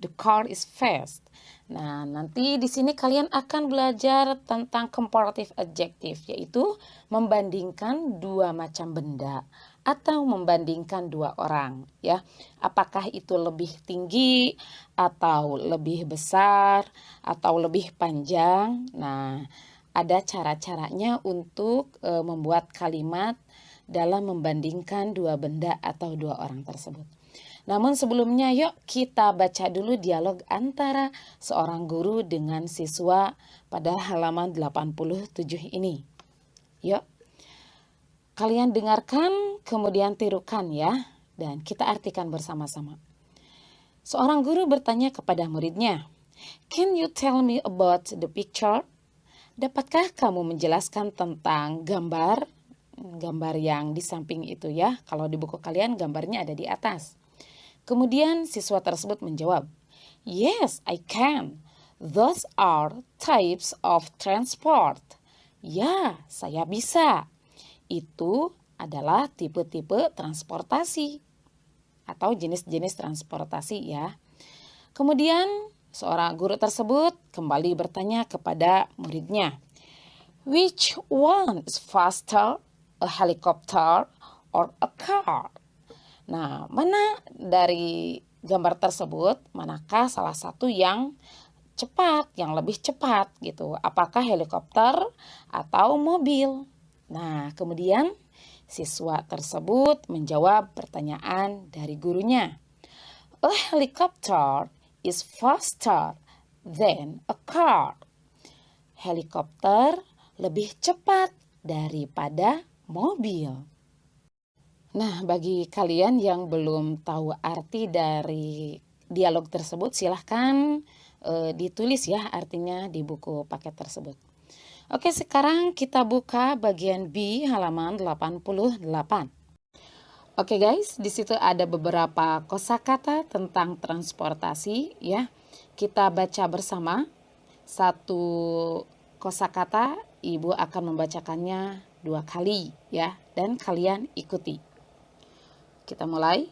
The car is fast. Nah, nanti di sini kalian akan belajar tentang comparative adjective, yaitu membandingkan dua macam benda atau membandingkan dua orang, ya. Apakah itu lebih tinggi atau lebih besar atau lebih panjang? Nah, ada cara-caranya untuk membuat kalimat dalam membandingkan dua benda atau dua orang tersebut. Namun sebelumnya yuk kita baca dulu dialog antara seorang guru dengan siswa pada halaman 87 ini. Yuk, kalian dengarkan kemudian tirukan ya, dan kita artikan bersama-sama. Seorang guru bertanya kepada muridnya, "Can you tell me about the picture?" Dapatkah kamu menjelaskan tentang gambar yang di samping itu ya? Kalau di buku kalian gambarnya ada di atas. Kemudian siswa tersebut menjawab, "Yes, I can. Those are types of transport." Ya, saya bisa. Itu adalah tipe-tipe transportasi atau jenis-jenis transportasi ya. Kemudian seorang guru tersebut kembali bertanya kepada muridnya, "Which one is faster, a helicopter or a car?" Nah, mana dari gambar tersebut, manakah salah satu yang cepat, yang lebih cepat gitu? Apakah helikopter atau mobil? Nah, kemudian siswa tersebut menjawab pertanyaan dari gurunya. "A helicopter is faster than a car." Helikopter lebih cepat daripada mobil. Nah, bagi kalian yang belum tahu arti dari dialog tersebut, silahkan ditulis ya artinya di buku paket tersebut. Oke, sekarang kita buka bagian B halaman 88. Oke guys, di situ ada beberapa kosakata tentang transportasi ya. Kita baca bersama. Satu kosakata, Ibu akan membacakannya 2 kali ya, dan kalian ikuti. Kita mulai.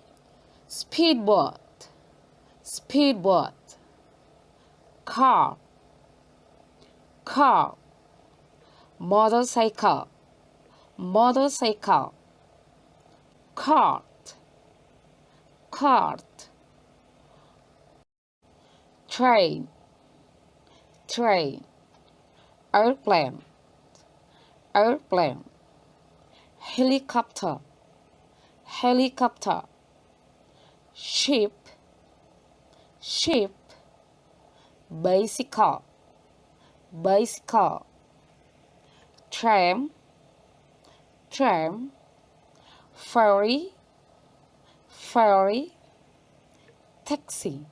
Speedboat, speedboat. Car, car. Motorcycle, motorcycle. Cart, cart. Train, train. Airplane, airplane. Helicopter, helicopter. Ship, ship. Bicycle, bicycle. Tram, tram. Ferry, ferry. Taxi,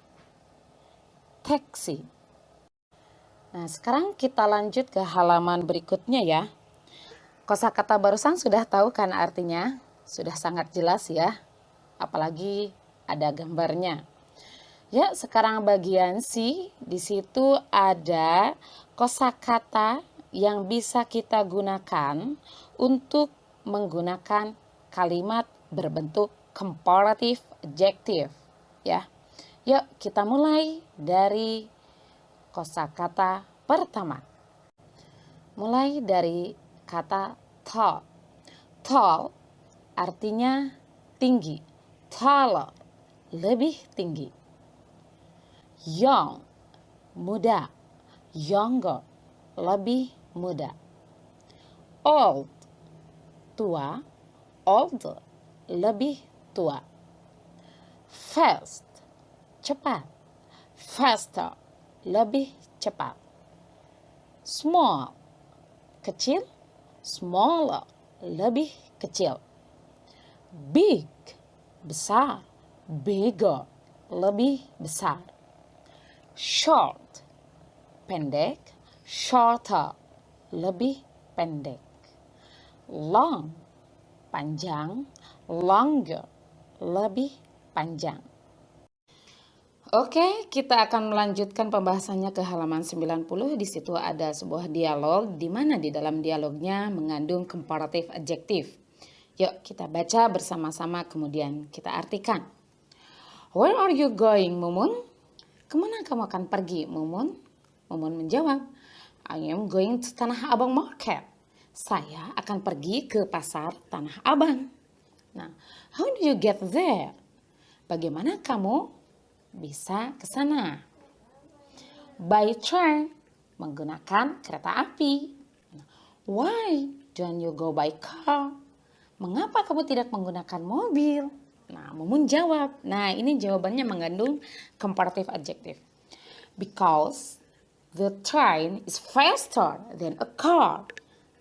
taxi. Nah, sekarang kita lanjut ke halaman berikutnya ya. Kosakata barusan sudah tahu kan artinya? Sudah sangat jelas ya. Apalagi ada gambarnya. Ya, sekarang bagian C, di situ ada kosakata yang bisa kita gunakan untuk menggunakan kalimat berbentuk comparative adjective ya. Yuk, kita mulai dari kosakata pertama. Mulai dari kata tall. Tall artinya tinggi. Taller, lebih tinggi. Young, muda. Younger, lebih muda. Old, tua. Older, lebih tua. Fast, cepat. Faster, lebih cepat. Small, kecil. Smaller, lebih kecil. Big, besar. Bigger, lebih besar. Short, pendek. Shorter, lebih pendek. Long, panjang. Longer, lebih panjang. Oke, kita akan melanjutkan pembahasannya ke halaman 90. Di situ ada sebuah dialog di mana di dalam dialognya mengandung comparative adjective. Yuk kita baca bersama-sama kemudian kita artikan. Where are you going, Mumun? Kemana kamu akan pergi, Mumun? Mumun menjawab, I am going to Tanah Abang Market. Saya akan pergi ke pasar Tanah Abang. Nah, how do you get there? Bagaimana kamu bisa ke sana? By train, menggunakan kereta api. Why don't you go by car? Mengapa kamu tidak menggunakan mobil? Nah, Mumun jawab. Nah, ini jawabannya mengandung comparative adjective. Because the train is faster than a car.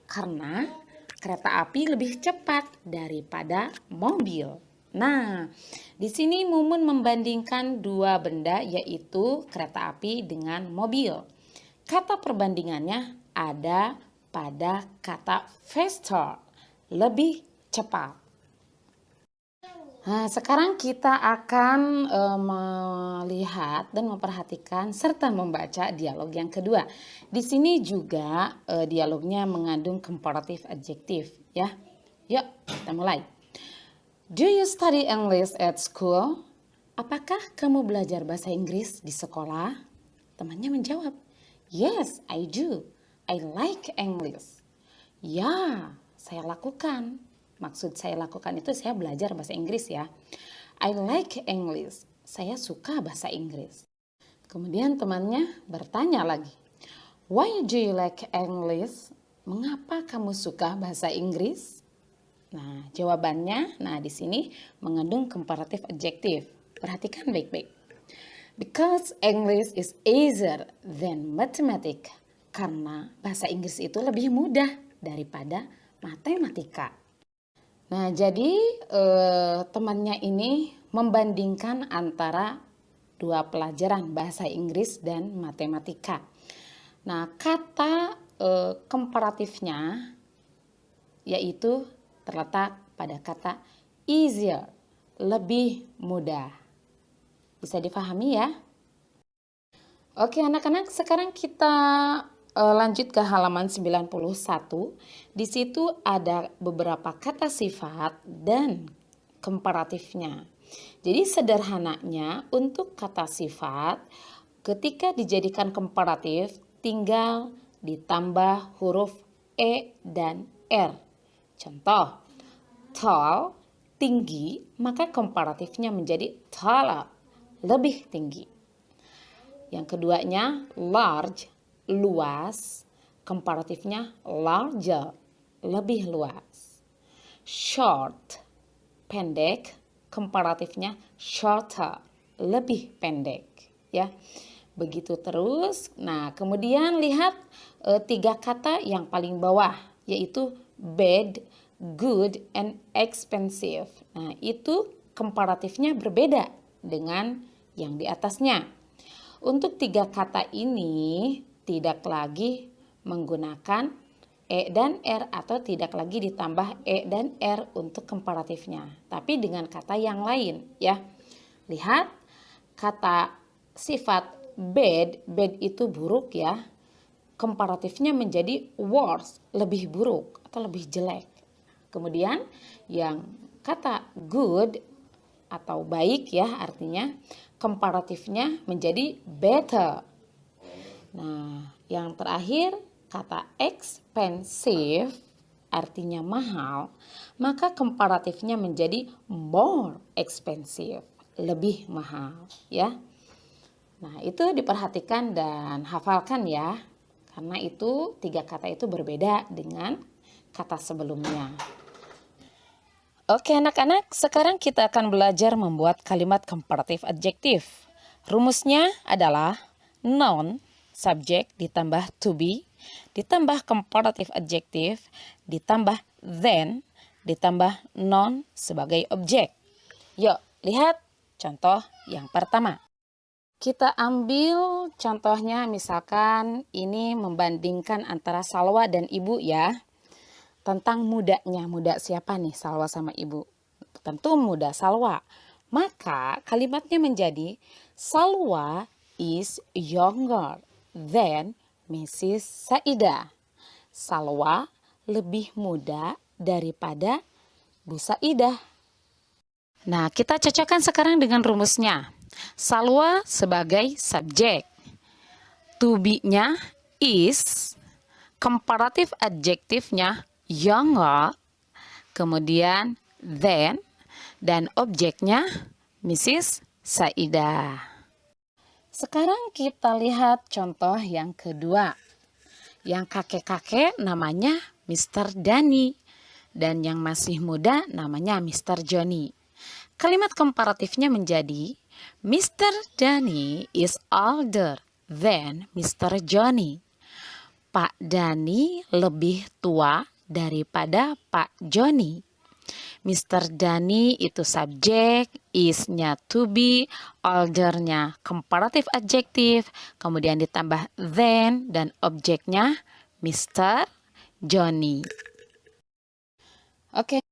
Karena kereta api lebih cepat daripada mobil. Nah, di sini Mumun membandingkan dua benda, yaitu kereta api dengan mobil. Kata perbandingannya ada pada kata faster, lebih cepat. Nah, sekarang kita akan melihat dan memperhatikan serta membaca dialog yang kedua. Di sini juga dialognya mengandung comparative adjective, ya. Yuk, kita mulai. Do you study English at school? Apakah kamu belajar bahasa Inggris di sekolah? Temannya menjawab, yes, I do. I like English. Ya, saya lakukan. Maksud saya lakukan itu saya belajar bahasa Inggris ya. I like English. Saya suka bahasa Inggris. Kemudian temannya bertanya lagi. Why do you like English? Mengapa kamu suka bahasa Inggris? Nah, jawabannya di sini mengandung comparative adjective. Perhatikan baik-baik. Because English is easier than mathematics. Karena bahasa Inggris itu lebih mudah daripada matematika. Nah, jadi temannya ini membandingkan antara dua pelajaran bahasa Inggris dan matematika. Nah, kata komparatifnya yaitu terletak pada kata easier, lebih mudah. Bisa dipahami ya? Oke anak-anak, sekarang kita lanjut ke halaman 91. Di situ ada beberapa kata sifat dan komparatifnya. Jadi sederhananya untuk kata sifat ketika dijadikan komparatif tinggal ditambah huruf E dan R. Contoh, tall, tinggi, maka komparatifnya menjadi taller, lebih tinggi. Yang keduanya large, luas, komparatifnya larger, lebih luas. Short, pendek, komparatifnya shorter, lebih pendek, ya. Begitu terus. Nah, kemudian lihat tiga kata yang paling bawah, yaitu bad, good, and expensive. Nah, itu komparatifnya berbeda dengan yang di atasnya. Untuk tiga kata ini tidak lagi menggunakan E dan R atau tidak lagi ditambah E dan R untuk komparatifnya. Tapi dengan kata yang lain ya. Lihat kata sifat bad, bad itu buruk ya. Komparatifnya menjadi worse, lebih buruk atau lebih jelek. Kemudian yang kata good atau baik ya artinya komparatifnya menjadi better. Nah, yang terakhir kata expensive artinya mahal, maka komparatifnya menjadi more expensive, lebih mahal ya. Nah, itu diperhatikan dan hafalkan ya. Karena itu tiga kata itu berbeda dengan kata sebelumnya. Oke anak-anak, sekarang kita akan belajar membuat kalimat comparative adjective. Rumusnya adalah noun, subjek ditambah to be, ditambah comparative adjective, ditambah then, ditambah noun sebagai objek. Yuk, lihat contoh yang pertama. Kita ambil contohnya misalkan ini membandingkan antara Salwa dan ibu ya. Tentang mudanya, muda siapa nih Salwa sama ibu? Tentu muda Salwa. Maka kalimatnya menjadi Salwa is younger than Mrs. Saidah. Salwa lebih muda daripada Bu Saidah. Nah, kita cocokkan sekarang dengan rumusnya. Salwa sebagai subjek. To be-nya is, comparative adjektifnya younger, kemudian then, dan objeknya Mrs. Saidah. Sekarang kita lihat contoh yang kedua. Yang kakek-kakek namanya Mr. Dani, dan yang masih muda namanya Mr. Johnny. Kalimat komparatifnya menjadi Mr. Dani is older than Mr. Johnny. Pak Dani lebih tua daripada Pak Johnny. Mr. Dani itu subjek, is-nya to be, older-nya comparative adjektif, kemudian ditambah then, dan objeknya Mr. Johnny. Oke,